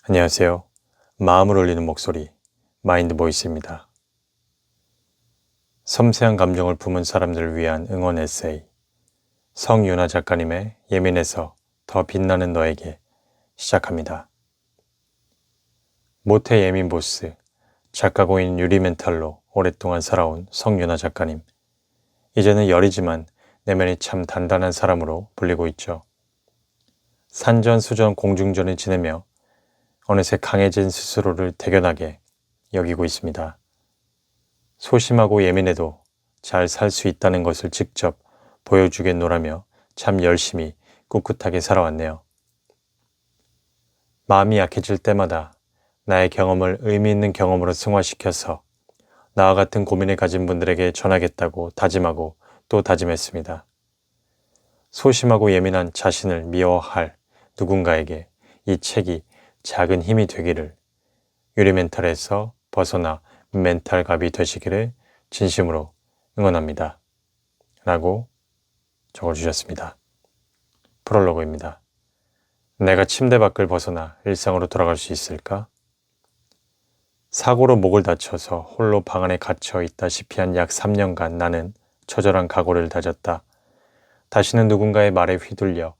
안녕하세요. 마음을 울리는 목소리, 마인드 보이스입니다. 섬세한 감정을 품은 사람들을 위한 응원 에세이, 성윤아 작가님의 예민해서 더 빛나는 너에게 시작합니다. 모태 예민 보스, 작가고인 유리멘탈로 오랫동안 살아온 성윤아 작가님. 이제는 여리지만 내면이 참 단단한 사람으로 불리고 있죠. 산전수전 공중전을 지내며 어느새 강해진 스스로를 대견하게 여기고 있습니다. 소심하고 예민해도 잘 살 수 있다는 것을 직접 보여주겠노라며 참 열심히 꿋꿋하게 살아왔네요. 마음이 약해질 때마다 나의 경험을 의미 있는 경험으로 승화시켜서 나와 같은 고민을 가진 분들에게 전하겠다고 다짐하고 또 다짐했습니다. 소심하고 예민한 자신을 미워할 누군가에게 이 책이 작은 힘이 되기를, 유리멘탈에서 벗어나 멘탈갑이 되시기를 진심으로 응원합니다. 라고 적어주셨습니다. 프롤로그입니다. 내가 침대 밖을 벗어나 일상으로 돌아갈 수 있을까? 사고로 목을 다쳐서 홀로 방 안에 갇혀 있다시피 한 약 3년간 나는 처절한 각오를 다졌다. 다시는 누군가의 말에 휘둘려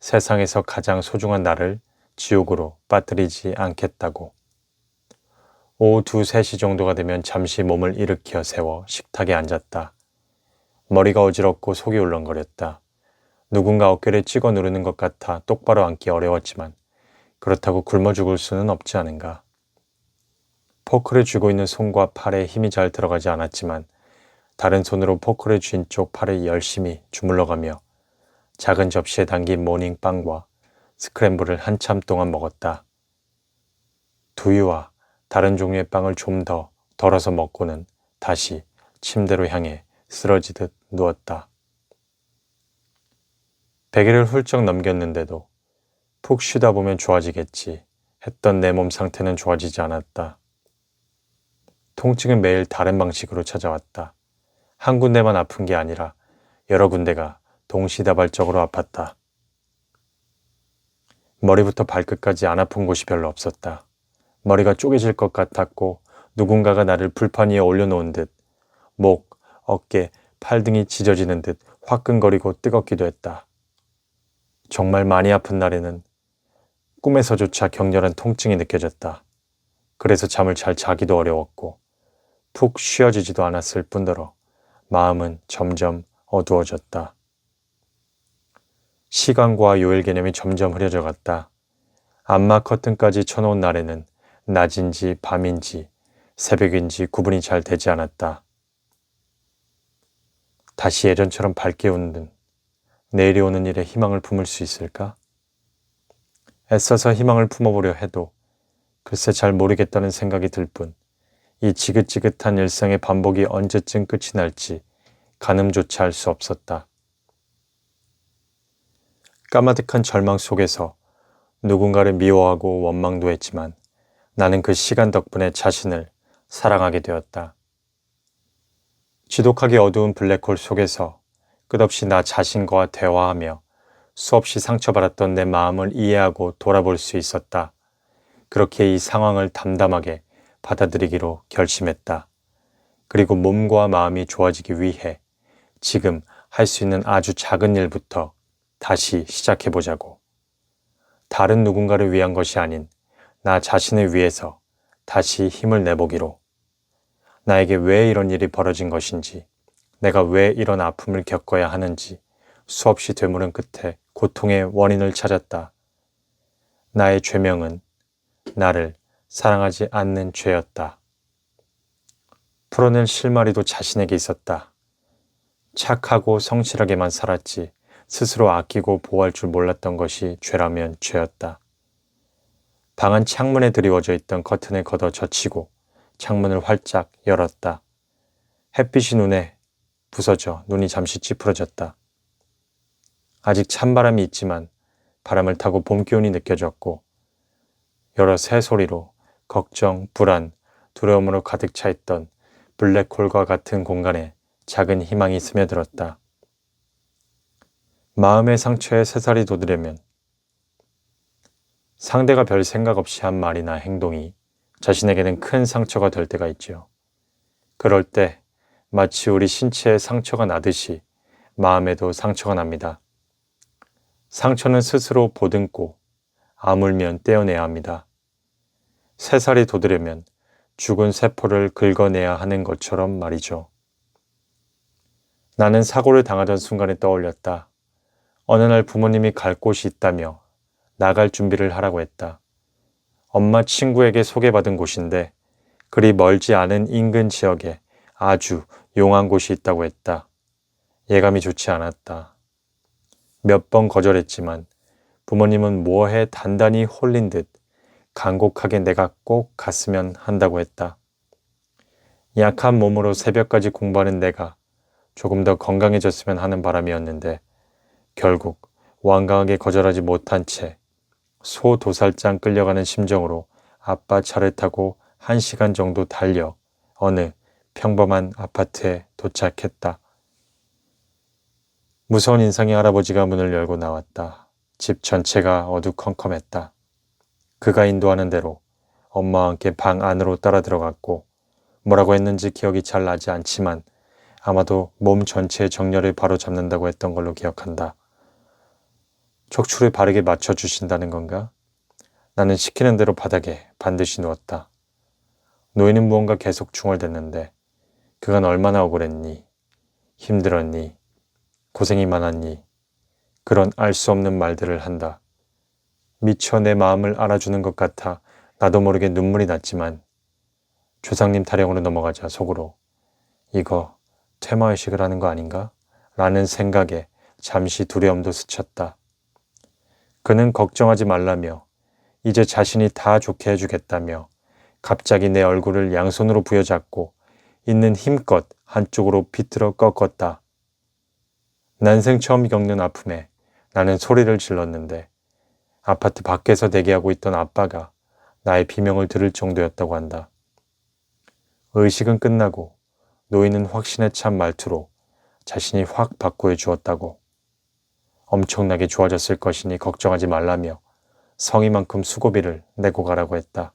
세상에서 가장 소중한 나를 지옥으로 빠뜨리지 않겠다고. 오후 2, 3시 정도가 되면 잠시 몸을 일으켜 세워 식탁에 앉았다. 머리가 어지럽고 속이 울렁거렸다. 누군가 어깨를 찍어 누르는 것 같아 똑바로 앉기 어려웠지만 그렇다고 굶어 죽을 수는 없지 않은가. 포크를 쥐고 있는 손과 팔에 힘이 잘 들어가지 않았지만 다른 손으로 포크를 쥔 쪽 팔을 열심히 주물러가며 작은 접시에 담긴 모닝빵과 스크램블을 한참 동안 먹었다. 두유와 다른 종류의 빵을 좀 더 덜어서 먹고는 다시 침대로 향해 쓰러지듯 누웠다. 100일을 훌쩍 넘겼는데도 푹 쉬다 보면 좋아지겠지 했던 내 몸 상태는 좋아지지 않았다. 통증은 매일 다른 방식으로 찾아왔다. 한 군데만 아픈 게 아니라 여러 군데가 동시다발적으로 아팠다. 머리부터 발끝까지 안 아픈 곳이 별로 없었다. 머리가 쪼개질 것 같았고 누군가가 나를 불판 위에 올려놓은 듯 목, 어깨, 팔 등이 찢어지는 듯 화끈거리고 뜨겁기도 했다. 정말 많이 아픈 날에는 꿈에서조차 격렬한 통증이 느껴졌다. 그래서 잠을 잘 자기도 어려웠고 푹 쉬어지지도 않았을 뿐더러 마음은 점점 어두워졌다. 시간과 요일 개념이 점점 흐려져 갔다. 안마 커튼까지 쳐놓은 날에는 낮인지 밤인지 새벽인지 구분이 잘 되지 않았다. 다시 예전처럼 밝게 웃는 내일이 오는 일에 희망을 품을 수 있을까? 애써서 희망을 품어보려 해도 글쎄 잘 모르겠다는 생각이 들 뿐 이 지긋지긋한 일상의 반복이 언제쯤 끝이 날지 가늠조차 할 수 없었다. 까마득한 절망 속에서 누군가를 미워하고 원망도 했지만 나는 그 시간 덕분에 자신을 사랑하게 되었다. 지독하게 어두운 블랙홀 속에서 끝없이 나 자신과 대화하며 수없이 상처받았던 내 마음을 이해하고 돌아볼 수 있었다. 그렇게 이 상황을 담담하게 받아들이기로 결심했다. 그리고 몸과 마음이 좋아지기 위해 지금 할 수 있는 아주 작은 일부터 다시 시작해보자고. 다른 누군가를 위한 것이 아닌 나 자신을 위해서 다시 힘을 내보기로. 나에게 왜 이런 일이 벌어진 것인지, 내가 왜 이런 아픔을 겪어야 하는지 수없이 되물은 끝에 고통의 원인을 찾았다. 나의 죄명은 나를 사랑하지 않는 죄였다. 풀어낼 실마리도 자신에게 있었다. 착하고 성실하게만 살았지 스스로 아끼고 보호할 줄 몰랐던 것이 죄라면 죄였다. 방안 창문에 드리워져 있던 커튼을 걷어 젖히고 창문을 활짝 열었다. 햇빛이 눈에 부서져 눈이 잠시 찌푸러졌다. 아직 찬바람이 있지만 바람을 타고 봄 기운이 느껴졌고 여러 새소리로 걱정, 불안, 두려움으로 가득 차 있던 블랙홀과 같은 공간에 작은 희망이 스며들었다. 마음의 상처에 새살이 돋으려면 상대가 별 생각 없이 한 말이나 행동이 자신에게는 큰 상처가 될 때가 있지요. 그럴 때 마치 우리 신체에 상처가 나듯이 마음에도 상처가 납니다. 상처는 스스로 보듬고 아물면 떼어내야 합니다. 새살이 돋으려면 죽은 세포를 긁어내야 하는 것처럼 말이죠. 나는 사고를 당하던 순간에 떠올렸다. 어느 날 부모님이 갈 곳이 있다며 나갈 준비를 하라고 했다. 엄마 친구에게 소개받은 곳인데 그리 멀지 않은 인근 지역에 아주 용한 곳이 있다고 했다. 예감이 좋지 않았다. 몇 번 거절했지만 부모님은 뭐해 단단히 홀린 듯 간곡하게 내가 꼭 갔으면 한다고 했다. 약한 몸으로 새벽까지 공부하는 내가 조금 더 건강해졌으면 하는 바람이었는데 결국 완강하게 거절하지 못한 채 소도살장 끌려가는 심정으로 아빠 차를 타고 1시간 정도 달려 어느 평범한 아파트에 도착했다. 무서운 인상의 할아버지가 문을 열고 나왔다. 집 전체가 어두컴컴했다. 그가 인도하는 대로 엄마와 함께 방 안으로 따라 들어갔고 뭐라고 했는지 기억이 잘 나지 않지만 아마도 몸 전체의 정렬을 바로잡는다고 했던 걸로 기억한다. 척추를 바르게 맞춰주신다는 건가? 나는 시키는 대로 바닥에 반드시 누웠다. 노인은 무언가 계속 중얼댔는데 그간 얼마나 억울했니? 힘들었니? 고생이 많았니? 그런 알 수 없는 말들을 한다. 미처 내 마음을 알아주는 것 같아 나도 모르게 눈물이 났지만 조상님 타령으로 넘어가자 속으로 이거 퇴마의식을 하는 거 아닌가? 라는 생각에 잠시 두려움도 스쳤다. 그는 걱정하지 말라며 이제 자신이 다 좋게 해주겠다며 갑자기 내 얼굴을 양손으로 부여잡고 있는 힘껏 한쪽으로 비틀어 꺾었다. 난생 처음 겪는 아픔에 나는 소리를 질렀는데 아파트 밖에서 대기하고 있던 아빠가 나의 비명을 들을 정도였다고 한다. 의식은 끝나고 노인은 확신에 찬 말투로 자신이 확 바꾸어 주었다고. 엄청나게 좋아졌을 것이니 걱정하지 말라며 성의만큼 수고비를 내고 가라고 했다.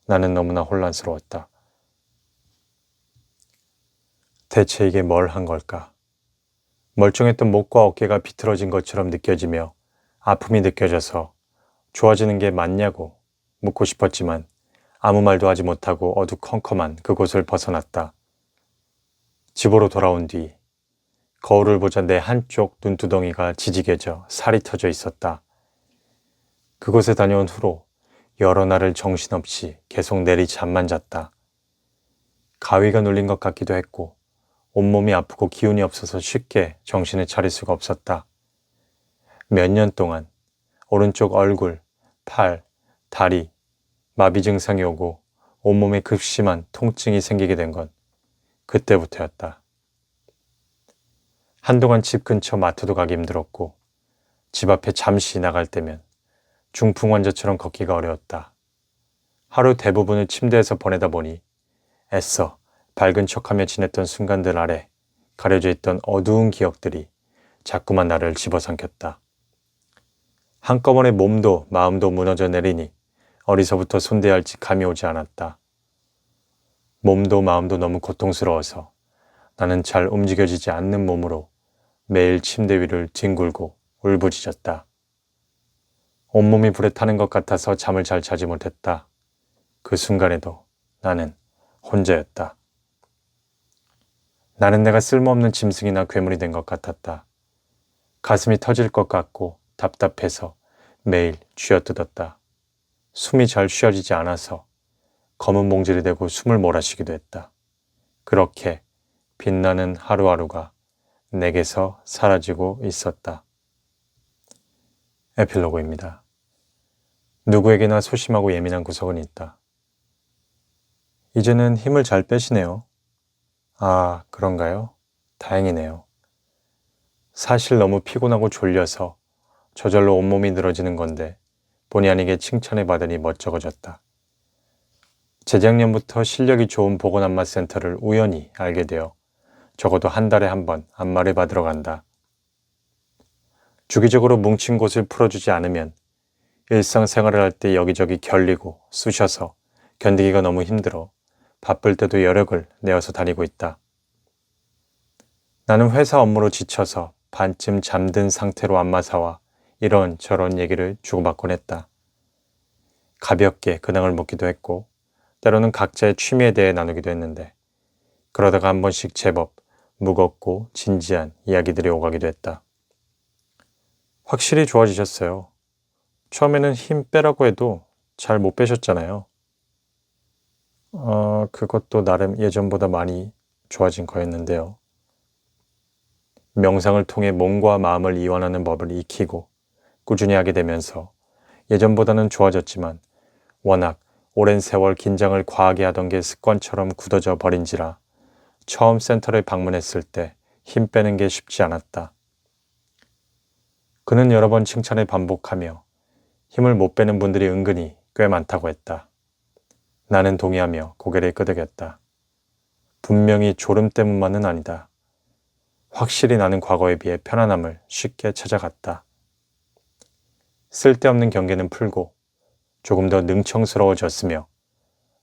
나는 너무나 혼란스러웠다. 대체 이게 뭘 한 걸까? 멀쩡했던 목과 어깨가 비틀어진 것처럼 느껴지며 아픔이 느껴져서 좋아지는 게 맞냐고 묻고 싶었지만 아무 말도 하지 못하고 어두컴컴한 그곳을 벗어났다. 집으로 돌아온 뒤 거울을 보자 내 한쪽 눈두덩이가 지지개져 살이 터져 있었다. 그곳에 다녀온 후로 여러 날을 정신없이 계속 내리 잠만 잤다. 가위가 눌린 것 같기도 했고 온몸이 아프고 기운이 없어서 쉽게 정신을 차릴 수가 없었다. 몇 년 동안 오른쪽 얼굴, 팔, 다리, 마비 증상이 오고 온몸에 급심한 통증이 생기게 된 건 그때부터였다. 한동안 집 근처 마트도 가기 힘들었고 집 앞에 잠시 나갈 때면 중풍 환자처럼 걷기가 어려웠다. 하루 대부분을 침대에서 보내다 보니 애써 밝은 척하며 지냈던 순간들 아래 가려져 있던 어두운 기억들이 자꾸만 나를 집어삼켰다. 한꺼번에 몸도 마음도 무너져 내리니 어디서부터 손대야 할지 감이 오지 않았다. 몸도 마음도 너무 고통스러워서 나는 잘 움직여지지 않는 몸으로 매일 침대 위를 뒹굴고 울부짖었다. 온몸이 불에 타는 것 같아서 잠을 잘 자지 못했다. 그 순간에도 나는 혼자였다. 나는 내가 쓸모없는 짐승이나 괴물이 된 것 같았다. 가슴이 터질 것 같고 답답해서 매일 쥐어뜯었다. 숨이 잘 쉬어지지 않아서 검은 봉지를 대고 숨을 몰아쉬기도 했다. 그렇게 빛나는 하루하루가 내게서 사라지고 있었다. 에필로그입니다. 누구에게나 소심하고 예민한 구석은 있다. 이제는 힘을 잘 빼시네요. 아, 그런가요? 다행이네요. 사실 너무 피곤하고 졸려서 저절로 온몸이 늘어지는 건데 본의 아니게 칭찬을 받으니 멋쩍어졌다. 재작년부터 실력이 좋은 보건안마센터를 우연히 알게 되어 적어도 한 달에 한 번 안마를 받으러 간다. 주기적으로 뭉친 곳을 풀어주지 않으면 일상생활을 할 때 여기저기 결리고 쑤셔서 견디기가 너무 힘들어 바쁠 때도 여력을 내어서 다니고 있다. 나는 회사 업무로 지쳐서 반쯤 잠든 상태로 안마사와 이런저런 얘기를 주고받곤 했다. 가볍게 근황을 묻기도 했고 때로는 각자의 취미에 대해 나누기도 했는데 그러다가 한 번씩 제법 무겁고 진지한 이야기들이 오가기도 했다. 확실히 좋아지셨어요. 처음에는 힘 빼라고 해도 잘 못 빼셨잖아요. 그것도 나름 예전보다 많이 좋아진 거였는데요. 명상을 통해 몸과 마음을 이완하는 법을 익히고 꾸준히 하게 되면서 예전보다는 좋아졌지만 워낙 오랜 세월 긴장을 과하게 하던 게 습관처럼 굳어져 버린지라 처음 센터를 방문했을 때 힘 빼는 게 쉽지 않았다. 그는 여러 번 칭찬을 반복하며 힘을 못 빼는 분들이 은근히 꽤 많다고 했다. 나는 동의하며 고개를 끄덕였다. 분명히 졸음 때문만은 아니다. 확실히 나는 과거에 비해 편안함을 쉽게 찾아갔다. 쓸데없는 경계는 풀고 조금 더 능청스러워졌으며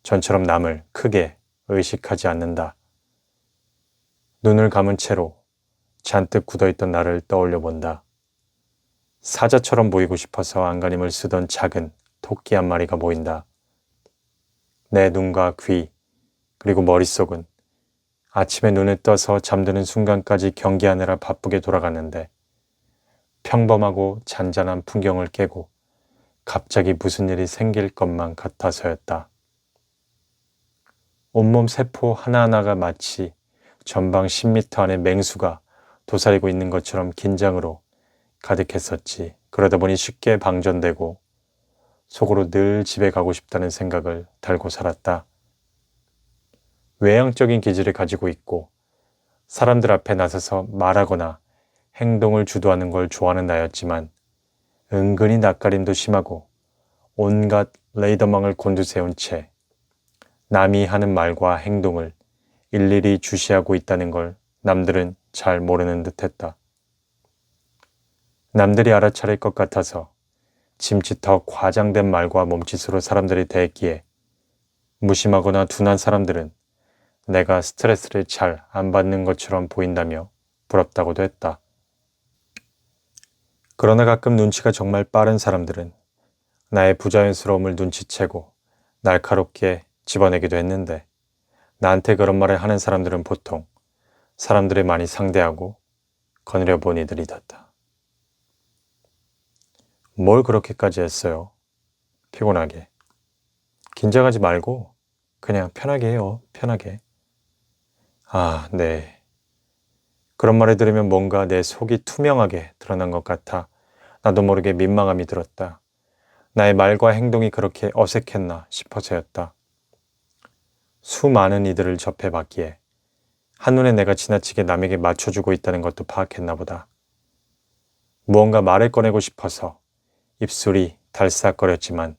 전처럼 남을 크게 의식하지 않는다. 눈을 감은 채로 잔뜩 굳어있던 나를 떠올려 본다. 사자처럼 보이고 싶어서 안간힘을 쓰던 작은 토끼 한 마리가 보인다. 내 눈과 귀, 그리고 머릿속은 아침에 눈을 떠서 잠드는 순간까지 경기하느라 바쁘게 돌아갔는데 평범하고 잔잔한 풍경을 깨고 갑자기 무슨 일이 생길 것만 같아서였다. 온몸 세포 하나하나가 마치 전방 10m 안에 맹수가 도사리고 있는 것처럼 긴장으로 가득했었지. 그러다 보니 쉽게 방전되고 속으로 늘 집에 가고 싶다는 생각을 달고 살았다. 외향적인 기질을 가지고 있고 사람들 앞에 나서서 말하거나 행동을 주도하는 걸 좋아하는 나였지만 은근히 낯가림도 심하고 온갖 레이더망을 곤두세운 채 남이 하는 말과 행동을 일일이 주시하고 있다는 걸 남들은 잘 모르는 듯했다. 남들이 알아차릴 것 같아서 짐짓더 과장된 말과 몸짓으로 사람들이 대했기에 무심하거나 둔한 사람들은 내가 스트레스를 잘 안 받는 것처럼 보인다며 부럽다고도 했다. 그러나 가끔 눈치가 정말 빠른 사람들은 나의 부자연스러움을 눈치채고 날카롭게 집어내기도 했는데 나한테 그런 말을 하는 사람들은 보통 사람들을 많이 상대하고 거느려 본 이들이었다. 뭘 그렇게까지 했어요? 피곤하게. 긴장하지 말고 그냥 편하게 해요. 편하게. 네. 그런 말을 들으면 뭔가 내 속이 투명하게 드러난 것 같아 나도 모르게 민망함이 들었다. 나의 말과 행동이 그렇게 어색했나 싶어서였다. 수많은 이들을 접해봤기에 한눈에 내가 지나치게 남에게 맞춰주고 있다는 것도 파악했나 보다. 무언가 말을 꺼내고 싶어서 입술이 달싹거렸지만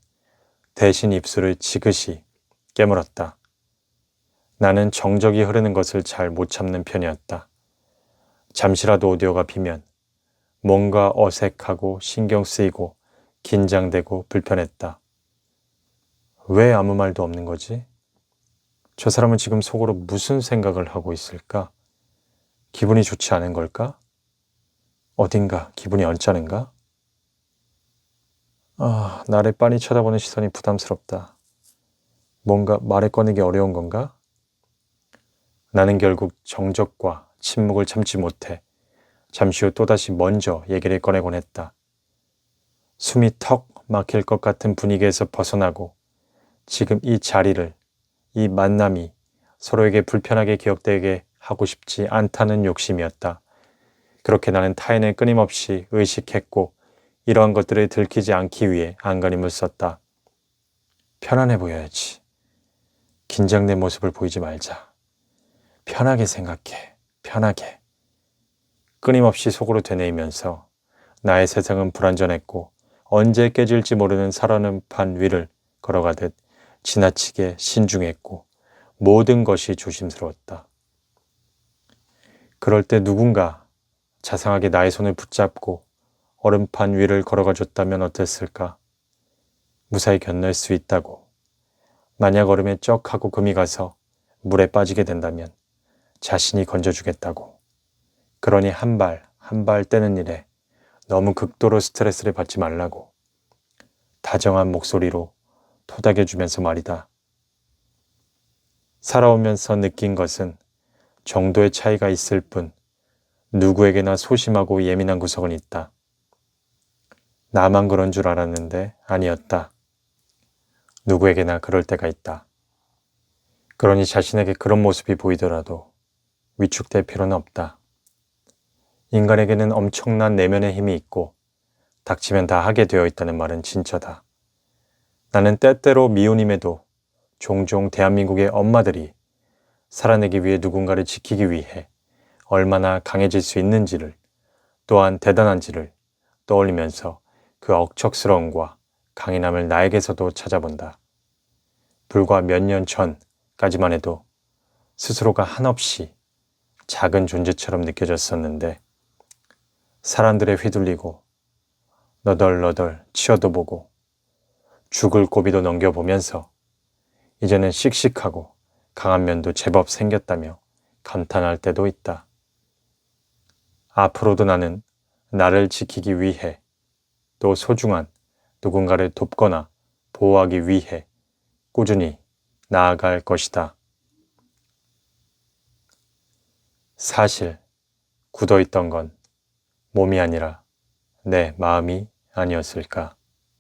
대신 입술을 지그시 깨물었다. 나는 정적이 흐르는 것을 잘 못 참는 편이었다. 잠시라도 오디오가 비면 뭔가 어색하고 신경 쓰이고 긴장되고 불편했다. 왜 아무 말도 없는 거지? 저 사람은 지금 속으로 무슨 생각을 하고 있을까? 기분이 좋지 않은 걸까? 어딘가 기분이 언짢은가? 나를 빤히 쳐다보는 시선이 부담스럽다. 뭔가 말을 꺼내기 어려운 건가? 나는 결국 정적과 침묵을 참지 못해 잠시 후 또다시 먼저 얘기를 꺼내곤 했다. 숨이 턱 막힐 것 같은 분위기에서 벗어나고 지금 이 자리를, 이 만남이 서로에게 불편하게 기억되게 하고 싶지 않다는 욕심이었다. 그렇게 나는 타인을 끊임없이 의식했고 이러한 것들을 들키지 않기 위해 안간힘을 썼다. 편안해 보여야지. 긴장된 모습을 보이지 말자. 편하게 생각해. 편하게. 끊임없이 속으로 되뇌이면서 나의 세상은 불완전했고 언제 깨질지 모르는 살얼음판 위를 걸어가듯 지나치게 신중했고 모든 것이 조심스러웠다. 그럴 때 누군가 자상하게 나의 손을 붙잡고 얼음판 위를 걸어가 줬다면 어땠을까? 무사히 건널 수 있다고. 만약 얼음에 쩍 하고 금이 가서 물에 빠지게 된다면 자신이 건져주겠다고. 그러니 한 발 한 발 떼는 일에 너무 극도로 스트레스를 받지 말라고. 다정한 목소리로 토닥여주면서 말이다. 살아오면서 느낀 것은 정도의 차이가 있을 뿐 누구에게나 소심하고 예민한 구석은 있다. 나만 그런 줄 알았는데 아니었다. 누구에게나 그럴 때가 있다. 그러니 자신에게 그런 모습이 보이더라도 위축될 필요는 없다. 인간에게는 엄청난 내면의 힘이 있고 닥치면 다 하게 되어 있다는 말은 진짜다. 나는 때때로 미혼임에도 종종 대한민국의 엄마들이 살아내기 위해 누군가를 지키기 위해 얼마나 강해질 수 있는지를 또한 대단한지를 떠올리면서 그 억척스러움과 강인함을 나에게서도 찾아본다. 불과 몇 년 전까지만 해도 스스로가 한없이 작은 존재처럼 느껴졌었는데 사람들에 휘둘리고 너덜너덜 치어도 보고 죽을 고비도 넘겨보면서 이제는 씩씩하고 강한 면도 제법 생겼다며 감탄할 때도 있다. 앞으로도 나는 나를 지키기 위해 또 소중한 누군가를 돕거나 보호하기 위해 꾸준히 나아갈 것이다. 사실 굳어있던 건 몸이 아니라 내 마음이 아니었을까.